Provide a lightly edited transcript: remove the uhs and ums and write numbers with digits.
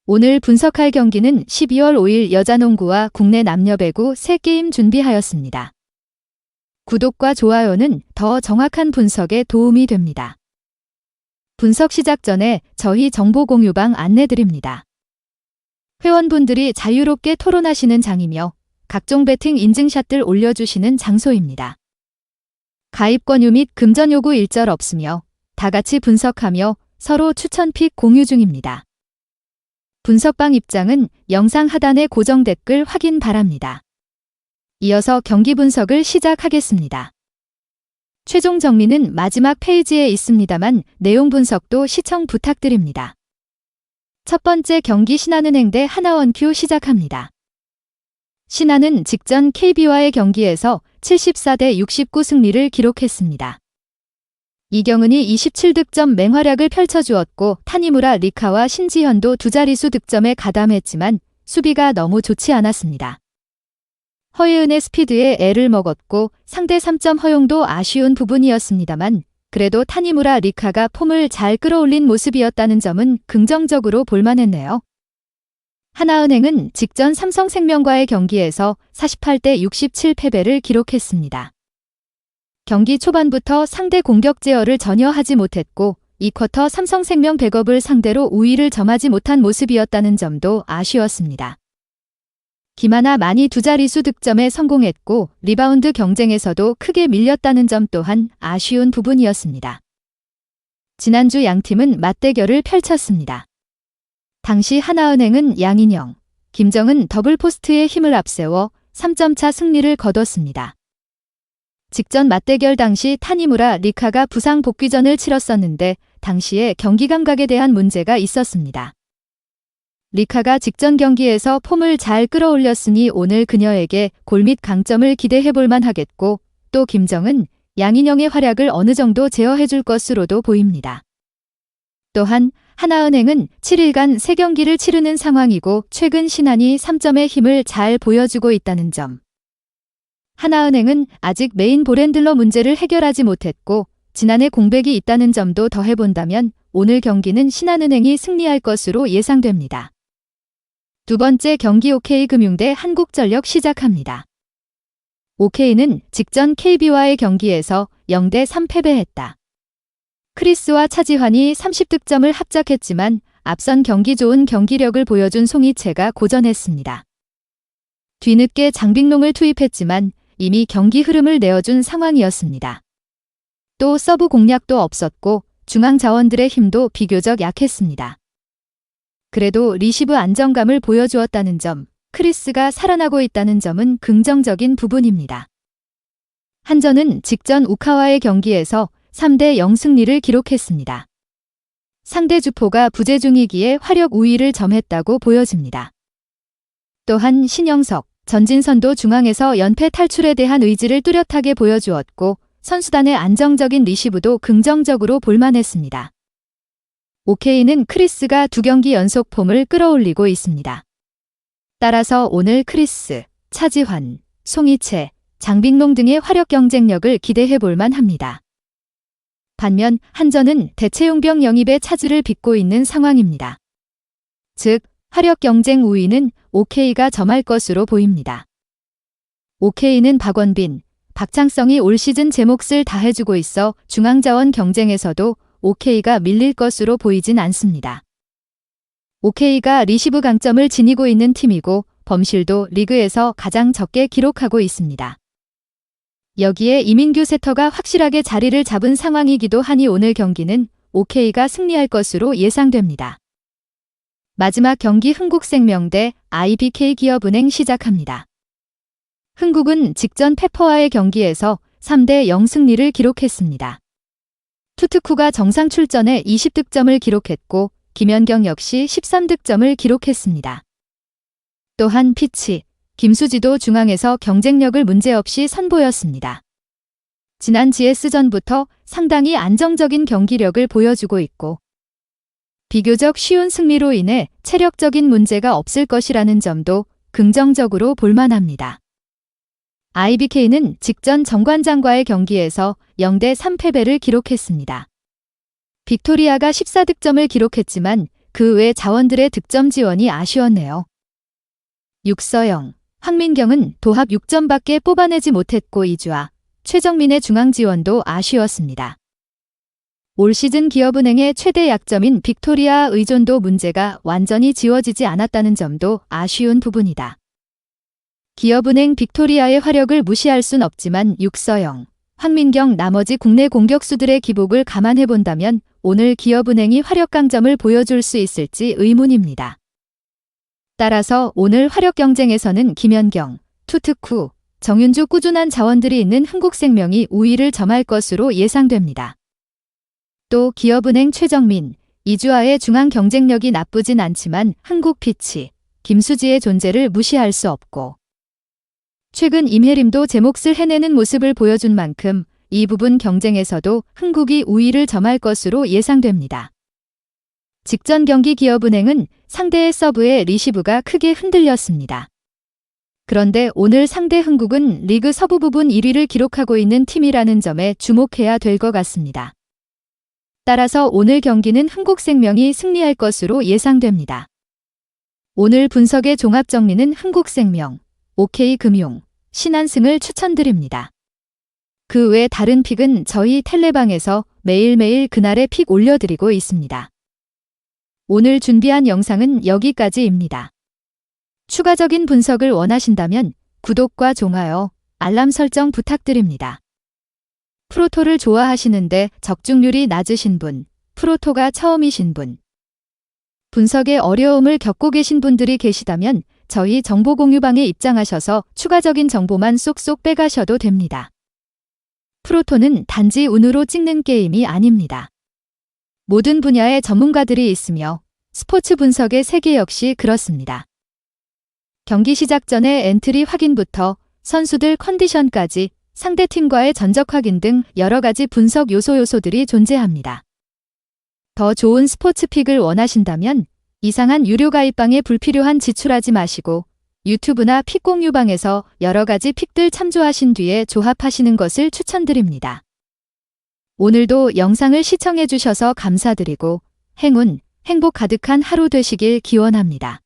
오늘 분석할 경기는 12월 5일 여자농구와 국내 남녀배구 3게임 준비하였습니다. 구독과 좋아요는 더 정확한 분석에 도움이 됩니다. 분석 시작 전에 저희 정보 공유방 안내드립니다. 회원분들이 자유롭게 토론하시는 장이며 각종 배팅 인증샷들 올려주시는 장소입니다. 가입 권유 및 금전 요구 일절 없으며 다 같이 분석하며 서로 추천 픽 공유 중입니다. 분석방 입장은 영상 하단의 고정 댓글 확인 바랍니다. 이어서 경기 분석을 시작하겠습니다. 최종 정리는 마지막 페이지에 있습니다만 내용 분석도 시청 부탁드립니다. 첫 번째 경기 신한은행 대 하나원큐 시작합니다. 신한은 직전 KB와의 경기에서 74대 69 승리를 기록했습니다. 이경은이 27득점 맹활약을 펼쳐주었고 타니무라 리카와 신지현도 두 자릿수 득점에 가담했지만 수비가 너무 좋지 않았습니다. 허예은의 스피드에 애를 먹었고 상대 3점 허용도 아쉬운 부분이었습니다만 그래도 타니무라 리카가 폼을 잘 끌어올린 모습이었다는 점은 긍정적으로 볼만했네요. 하나은행은 직전 삼성생명과의 경기에서 48대 67 패배를 기록했습니다. 경기 초반부터 상대 공격 제어를 전혀 하지 못했고 2쿼터 삼성생명 백업을 상대로 우위를 점하지 못한 모습이었다는 점도 아쉬웠습니다. 김하나 많이 두 자릿수 득점에 성공했고 리바운드 경쟁에서도 크게 밀렸다는 점 또한 아쉬운 부분이었습니다. 지난주 양팀은 맞대결을 펼쳤습니다. 당시 하나은행은 양인영, 김정은 더블 포스트의 힘을 앞세워 3점차 승리를 거뒀습니다. 직전 맞대결 당시 타니무라 리카가 부상 복귀전을 치렀었는데 당시에 경기 감각에 대한 문제가 있었습니다. 리카가 직전 경기에서 폼을 잘 끌어올렸으니 오늘 그녀에게 골 및 강점을 기대해볼 만하겠고 또 김정은, 양인영의 활약을 어느 정도 제어해줄 것으로도 보입니다. 또한 하나은행은 7일간 3경기를 치르는 상황이고 최근 신한이 3점의 힘을 잘 보여주고 있다는 점. 하나은행은 아직 메인 볼핸들러 문제를 해결하지 못했고 지난해 공백이 있다는 점도 더해본다면 오늘 경기는 신한은행이 승리할 것으로 예상됩니다. 두 번째 경기 OK금융 대 한국전력 시작합니다. OK는 직전 KB와의 경기에서 0대 3 패배했다. 크리스와 차지환이 30득점을 합작했지만 앞선 경기 좋은 경기력을 보여준 송이채가 고전했습니다. 뒤늦게 장빙롱을 투입했지만 이미 경기 흐름을 내어준 상황이었습니다. 또 서브 공략도 없었고 중앙 자원들의 힘도 비교적 약했습니다. 그래도 리시브 안정감을 보여주었다는 점, 크리스가 살아나고 있다는 점은 긍정적인 부분입니다. 한전은 직전 우카와의 경기에서 3대 0 승리를 기록했습니다. 상대 주포가 부재 중이기에 화력 우위를 점했다고 보여집니다. 또한 신영석, 전진선도 중앙에서 연패 탈출에 대한 의지를 뚜렷하게 보여주었고 선수단의 안정적인 리시브도 긍정적으로 볼만했습니다. OK는 크리스가 2경기 연속 폼을 끌어올리고 있습니다. 따라서 오늘 크리스, 차지환, 송이채, 장빙롱 등의 화력 경쟁력을 기대해볼 만합니다. 반면 한전은 대체용병 영입의 차질을 빚고 있는 상황입니다. 즉, 화력 경쟁 우위는 OK가 점할 것으로 보입니다. OK는 박원빈, 박창성이 올 시즌 제 몫을 다해주고 있어 중앙자원 경쟁에서도 OK가 밀릴 것으로 보이진 않습니다. OK가 리시브 강점을 지니고 있는 팀이고 범실도 리그에서 가장 적게 기록하고 있습니다. 여기에 이민규 세터가 확실하게 자리를 잡은 상황이기도 하니 오늘 경기는 OK가 승리할 것으로 예상됩니다. 마지막 경기 흥국생명 대 IBK기업은행 시작합니다. 흥국은 직전 페퍼와의 경기에서 3대 0 승리를 기록했습니다. 투트쿠가 정상 출전에 20득점을 기록했고 김연경 역시 13득점을 기록했습니다. 또한 피치, 김수지도 중앙에서 경쟁력을 문제없이 선보였습니다. 지난 GS전부터 상당히 안정적인 경기력을 보여주고 있고 비교적 쉬운 승리로 인해 체력적인 문제가 없을 것이라는 점도 긍정적으로 볼만합니다. IBK는 직전 정관장과의 경기에서 0대 3 패배를 기록했습니다. 빅토리아가 14득점을 기록했지만 그 외 자원들의 득점 지원이 아쉬웠네요. 육서영, 황민경은 도합 6점밖에 뽑아내지 못했고 이주아, 최정민의 중앙 지원도 아쉬웠습니다. 올 시즌 기업은행의 최대 약점인 빅토리아 의존도 문제가 완전히 지워지지 않았다는 점도 아쉬운 부분이다. 기업은행 빅토리아의 화력을 무시할 순 없지만 육서영, 황민경 나머지 국내 공격수들의 기복을 감안해본다면 오늘 기업은행이 화력 강점을 보여줄 수 있을지 의문입니다. 따라서 오늘 화력 경쟁에서는 김연경, 투특후, 정윤주 꾸준한 자원들이 있는 흥국생명이 우위를 점할 것으로 예상됩니다. 또 기업은행 최정민, 이주아의 중앙 경쟁력이 나쁘진 않지만 흥국피치, 김수지의 존재를 무시할 수 없고 최근 임혜림도 제 몫을 해내는 모습을 보여준 만큼 이 부분 경쟁에서도 흥국이 우위를 점할 것으로 예상됩니다. 직전 경기 기업은행은 상대의 서브에 리시브가 크게 흔들렸습니다. 그런데 오늘 상대 흥국은 리그 서부 부분 1위를 기록하고 있는 팀이라는 점에 주목해야 될 것 같습니다. 따라서 오늘 경기는 흥국생명이 승리할 것으로 예상됩니다. 오늘 분석의 종합 정리는 흥국생명, OK금융, 신한승을 추천드립니다. 그 외 다른 픽은 저희 텔레방에서 매일매일 그날의 픽 올려드리고 있습니다. 오늘 준비한 영상은 여기까지입니다. 추가적인 분석을 원하신다면 구독과 좋아요, 알람 설정 부탁드립니다. 프로토를 좋아하시는데 적중률이 낮으신 분, 프로토가 처음이신 분, 분석에 어려움을 겪고 계신 분들이 계시다면 저희 정보공유방에 입장하셔서 추가적인 정보만 쏙쏙 빼가셔도 됩니다. 프로토는 단지 운으로 찍는 게임이 아닙니다. 모든 분야의 전문가들이 있으며 스포츠 분석의 세계 역시 그렇습니다. 경기 시작 전에 엔트리 확인부터 선수들 컨디션까지 상대팀과의 전적 확인 등 여러 가지 분석 요소들이 존재합니다. 더 좋은 스포츠 픽을 원하신다면 이상한 유료 가입방에 불필요한 지출하지 마시고 유튜브나 픽 공유방에서 여러 가지 픽들 참조하신 뒤에 조합하시는 것을 추천드립니다. 오늘도 영상을 시청해 주셔서 감사드리고 행운, 행복 가득한 하루 되시길 기원합니다.